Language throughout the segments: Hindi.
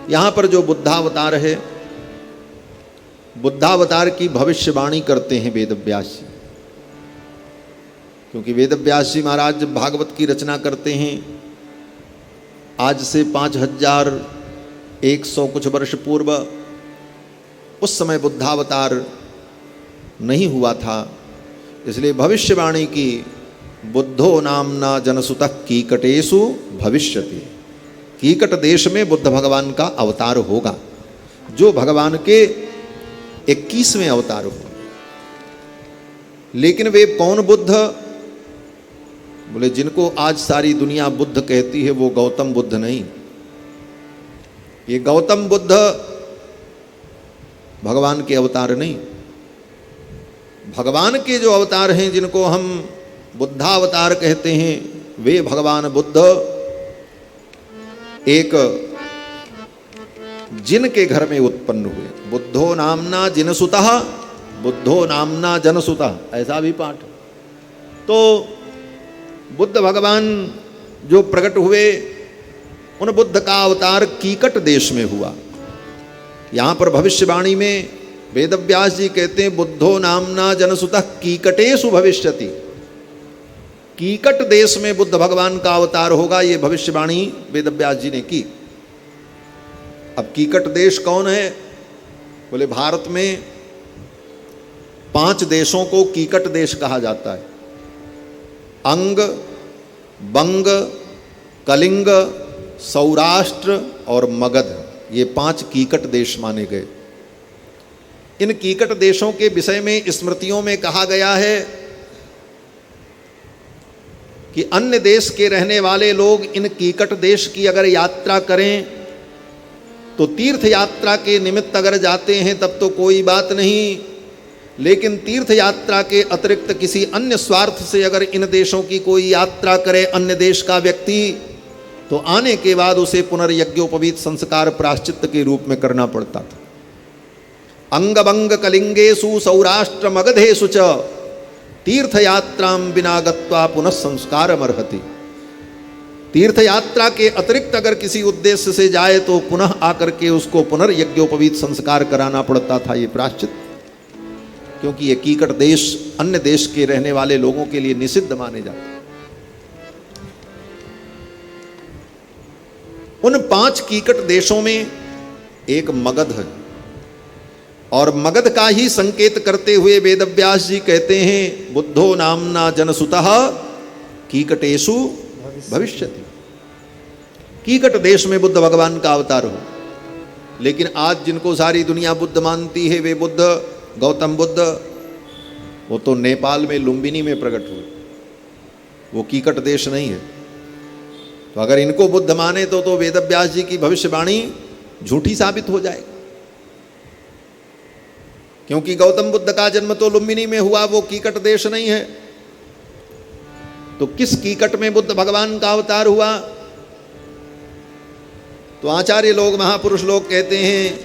यहाँ पर जो बुद्धावतार है, बुद्धावतार की भविष्यवाणी करते हैं वेदव्यास जी, क्योंकि वेदव्यास जी महाराज जब भागवत की रचना करते हैं आज से 5100 कुछ वर्ष पूर्व, उस समय बुद्धावतार नहीं हुआ था, इसलिए भविष्यवाणी की बुद्धो नामना जनसुतः कीकटेषु भविष्यति। कीकट देश में बुद्ध भगवान का अवतार होगा, जो भगवान के 21वें अवतार होंगे। लेकिन वे कौन बुद्ध? बोले जिनको आज सारी दुनिया बुद्ध कहती है वो गौतम बुद्ध नहीं। ये गौतम बुद्ध भगवान के अवतार नहीं। भगवान के जो अवतार हैं जिनको हम बुद्धावतार कहते हैं, वे भगवान बुद्ध एक जिन के घर में उत्पन्न हुए। बुद्धो नामना जिनसुतः, बुद्धो नामना जनसुतः, ऐसा भी पाठ। तो बुद्ध भगवान जो प्रकट हुए, उन बुद्ध का अवतार कीकट देश में हुआ। यहाँ पर भविष्यवाणी में वेदव्यास जी कहते हैं बुद्धो नामना जनसुतः कीकटेषु भविष्यति। कीकट देश में बुद्ध भगवान का अवतार होगा, ये भविष्यवाणी वेदव्यास जी ने की। अब कीकट देश कौन है? बोले भारत में 5 देशों को कीकट देश कहा जाता है। अंग, बंग, कलिंग, सौराष्ट्र और मगध, ये 5 कीकट देश माने गए। इन कीकट देशों के विषय में स्मृतियों में कहा गया है कि अन्य देश के रहने वाले लोग इन कीकट देश की अगर यात्रा करें तो तीर्थ यात्रा के निमित्त अगर जाते हैं तब तो कोई बात नहीं, लेकिन तीर्थ यात्रा के अतिरिक्त किसी अन्य स्वार्थ से अगर इन देशों की कोई यात्रा करे अन्य देश का व्यक्ति, तो आने के बाद उसे पुनर्यज्ञोपवीत संस्कार प्रायश्चित्त के रूप में करना पड़ता था। अंगबंग कलिंगेषु सौराष्ट्र मगधेषु च तीर्थयात्रां विना गत्वा पुनः संस्कारमर्हति। तीर्थ यात्रा के अतिरिक्त अगर किसी उद्देश्य से जाए तो पुनः आकर के उसको पुनर्यज्ञोपवीत संस्कार कराना पड़ता था, ये प्रायश्चित, क्योंकि ये कीकट देश अन्य देश के रहने वाले लोगों के लिए निषिद्ध माने जाते। उन 5 कीकट देशों में एक मगध है, और मगध का ही संकेत करते हुए वेदव्यास जी कहते हैं बुद्धो नामना जनसुतः कीकटेषु भविष्यति। कीकट देश में बुद्ध भगवान का अवतार हो। लेकिन आज जिनको सारी दुनिया बुद्ध मानती है, वे बुद्ध, गौतम बुद्ध, वो तो नेपाल में लुम्बिनी में प्रकट हुए, वो कीकट देश नहीं है। तो अगर इनको बुद्ध माने तो वेदव्यास जी की भविष्यवाणी झूठी साबित हो जाएगी, क्योंकि गौतम बुद्ध का जन्म तो लुम्बिनी में हुआ, वो कीकट देश नहीं है। तो किस कीकट में बुद्ध भगवान का अवतार हुआ? तो आचार्य लोग, महापुरुष लोग कहते हैं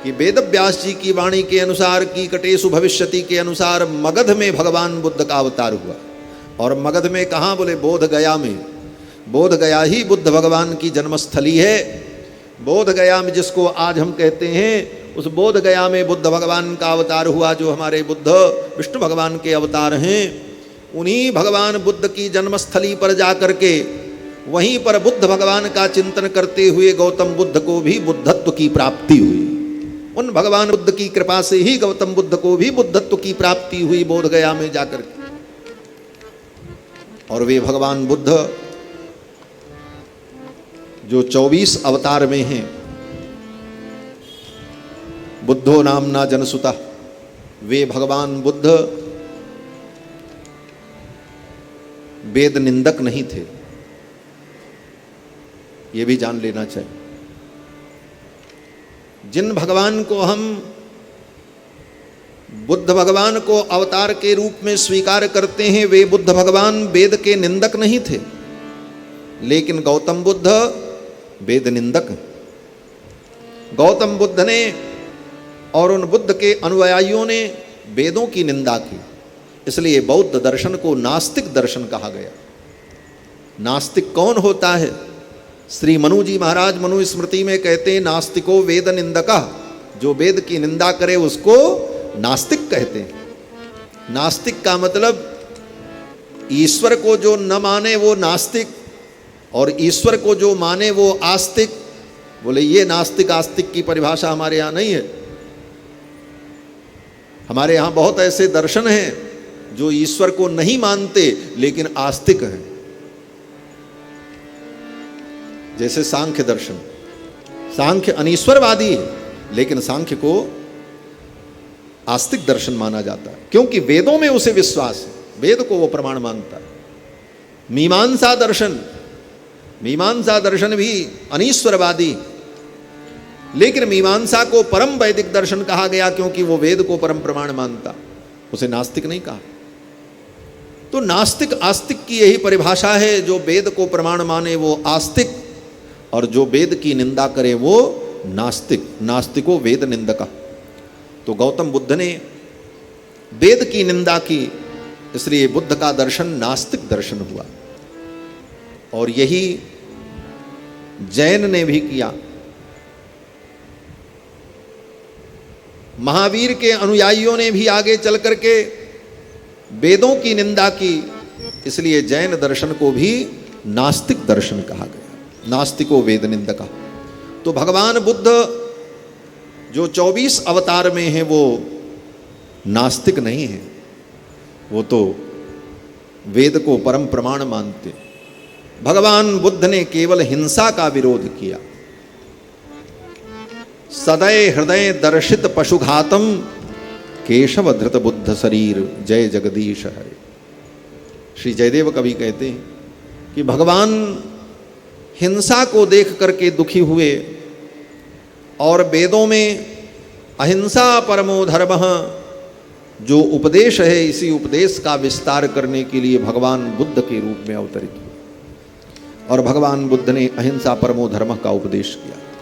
कि वेदव्यास जी की वाणी के अनुसार कीकटेषु भविष्यति के अनुसार मगध में भगवान बुद्ध का अवतार हुआ। और मगध में कहाँ? बोले बोध गया में। बोध गया ही बुद्ध भगवान की जन्मस्थली है। बोध गया में, जिसको आज हम कहते हैं, उस बोध गया में बुद्ध भगवान का अवतार हुआ। जो हमारे बुद्ध विष्णु भगवान के अवतार हैं, उन्हीं भगवान बुद्ध की जन्मस्थली पर जाकर के वहीं पर बुद्ध भगवान का चिंतन करते हुए गौतम बुद्ध को भी बुद्धत्व की प्राप्ति हुई। उन भगवान बुद्ध की कृपा से ही गौतम बुद्ध को भी बुद्धत्व की प्राप्ति हुई बोध गया में जाकर के। और वे भगवान बुद्ध जो 24 अवतार में हैं, बुद्धो नामना जनसुतः, वे भगवान बुद्ध वेद निंदक नहीं थे, ये भी जान लेना चाहिए। जिन भगवान को हम बुद्ध भगवान को अवतार के रूप में स्वीकार करते हैं, वे बुद्ध भगवान वेद के निंदक नहीं थे, लेकिन गौतम बुद्ध वेद निंदक। गौतम बुद्ध ने और उन बुद्ध के अनुयायियों ने वेदों की निंदा की, इसलिए बौद्ध दर्शन को नास्तिक दर्शन कहा गया। नास्तिक कौन होता है? श्री मनु जी महाराज मनु स्मृति में कहते हैं नास्तिको वेद निंदका, जो वेद की निंदा करे उसको नास्तिक कहते हैं। नास्तिक का मतलब ईश्वर को जो न माने वो नास्तिक, और ईश्वर को जो माने वो आस्तिक। बोले ये नास्तिक आस्तिक की परिभाषा हमारे यहाँ नहीं है। हमारे यहाँ बहुत ऐसे दर्शन हैं जो ईश्वर को नहीं मानते लेकिन आस्तिक हैं। जैसे सांख्य दर्शन, सांख्य अनीश्वरवादी है लेकिन सांख्य को आस्तिक दर्शन माना जाता है, क्योंकि वेदों में उसे विश्वास है, वेद को वो प्रमाण मानता है। मीमांसा दर्शन भी अनीश्वरवादी, लेकिन मीमांसा को परम वैदिक दर्शन कहा गया क्योंकि वो वेद को परम प्रमाण मानता, उसे नास्तिक नहीं कहा। तो नास्तिक आस्तिक की यही परिभाषा है, जो वेद को प्रमाण माने वो आस्तिक, और जो वेद की निंदा करे वो नास्तिक। नास्तिको वेद निंदका। तो गौतम बुद्ध ने वेद की निंदा की, इसलिए बुद्ध का दर्शन नास्तिक दर्शन हुआ। और यही जैन ने भी किया। महावीर के अनुयायियों ने भी आगे चल करके वेदों की निंदा की, इसलिए जैन दर्शन को भी नास्तिक दर्शन कहा गया। नास्तिको वेद निंदका। तो भगवान बुद्ध जो 24 अवतार में है वो नास्तिक नहीं है, वो तो वेद को परम प्रमाण मानते। भगवान बुद्ध ने केवल हिंसा का विरोध किया। सदै हृदय दर्शित पशुघातम केशव धृत बुद्ध शरीर जय जगदीश है। श्री जयदेव कवि कहते हैं कि भगवान हिंसा को देख करके दुखी हुए और वेदों में अहिंसा परमो धर्मः जो उपदेश है, इसी उपदेश का विस्तार करने के लिए भगवान बुद्ध के रूप में अवतरित हुए और भगवान बुद्ध ने अहिंसा परमो धर्मः का उपदेश किया।